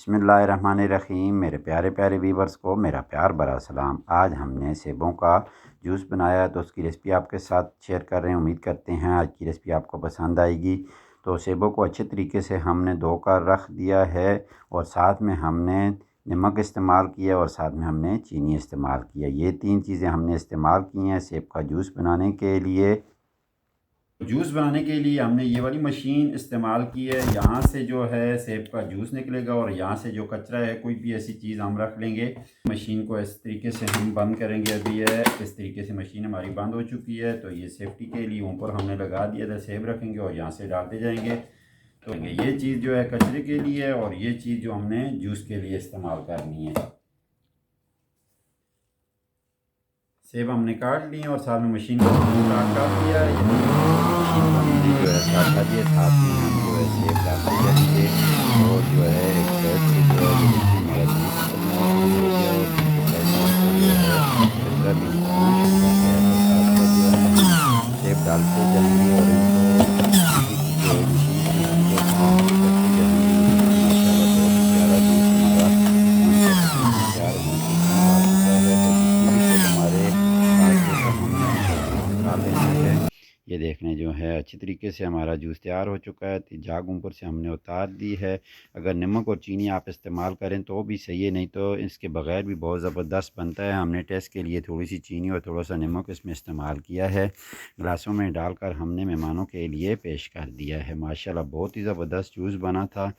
बिस्मिल्लाहिर्रहमानिर्रहीम। मेरे प्यारे प्यारे व्यूवर्स को मेरा प्यार भरा सलाम। आज हमने सेबों का जूस बनाया तो उसकी रेसिपी आपके साथ शेयर कर रहे हैं। उम्मीद करते हैं आज की रेसिपी आपको पसंद आएगी। तो सेबों को अच्छे तरीके से हमने धोकर रख दिया है और साथ में हमने नमक इस्तेमाल किया और साथ में हमने चीनी इस्तेमाल किया। ये 3 चीज़ें हमने इस्तेमाल की हैं सेब का जूस बनाने के लिए। जूस बनाने के लिए हमने ये वाली मशीन इस्तेमाल की है। यहाँ से जो है सेब का जूस निकलेगा और यहाँ से जो कचरा है कोई भी ऐसी चीज़ हम रख लेंगे। मशीन को इस तरीके से हम बंद करेंगे। अभी है इस तरीके से मशीन हमारी बंद हो चुकी है। तो ये सेफ्टी के लिए ऊपर हमने लगा दिया था। सेब रखेंगे और यहाँ से डालते जाएंगे। तो ये चीज़ जो है कचरे के लिए है और ये चीज़ जो हमने जूस के लिए इस्तेमाल करनी है। सेब हमने काट लिए और साथ में मशीन को स्टार्ट कर दिया। मशीन को हमने जो है स्टार्ट कर दिया। साथ में हम जो है सेब डालते जाएंगे और जो है एक साइड से जो है हमारा जूस बनना शुरू हो गया और दूसरी साइड से जो है कचरा भी निकलना शुरू हो गया। तो साथ साथ जो है हम सेब डालते जाएंगे और इनको इसी जो है मशीन की हेल्प से इस्तेमाल करते जाएंगे। ये देखिए माशाल्लाह बहुत ही प्यारा जूस हमारा बनकर तकरीबन तैयार होने की करीब आ चुका है। तो जितने भी सेब हमारे पास थे सब हमने इनको जूस निकाल लेना है। ये देखने जो है अच्छी तरीके से हमारा जूस तैयार हो चुका है। तो जाग ऊपर से हमने उतार दी है। अगर नमक और चीनी आप इस्तेमाल करें तो भी सही है, नहीं तो इसके बगैर भी बहुत ज़बरदस्त बनता है। हमने टेस्ट के लिए थोड़ी सी चीनी और थोड़ा सा नमक इसमें इस्तेमाल किया है। गिलासों में डालकर हमने मेहमानों के लिए पेश कर दिया है। माशाल्लाह बहुत ही ज़बरदस्त जूस बना था।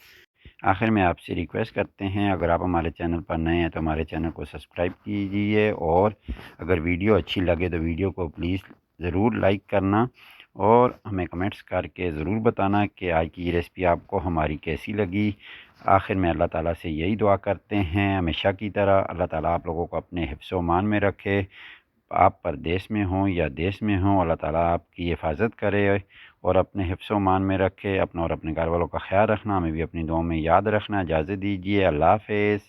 आखिर में आपसे रिक्वेस्ट करते हैं, अगर आप हमारे चैनल पर नए हैं तो हमारे चैनल को सब्सक्राइब कीजिए और अगर वीडियो अच्छी लगे तो वीडियो को प्लीज़ ज़रूर लाइक करना और हमें कमेंट्स करके ज़रूर बताना कि आज की रेसिपी आपको हमारी कैसी लगी। आखिर में अल्लाह ताला से यही दुआ करते हैं हमेशा की तरह, अल्लाह ताला आप लोगों को अपने हिफ्ज़ व मान में रखे। आप परदेश में हों या देश में हों, अल्लाह ताला आपकी हिफाजत करे और अपने हिफ्ज़ व मान में रखे। अपना और अपने घर वालों का ख्याल रखना, हमें भी अपनी दुआओं में याद रखना। इजाज़त दीजिए, अल्लाह हाफ़िज़।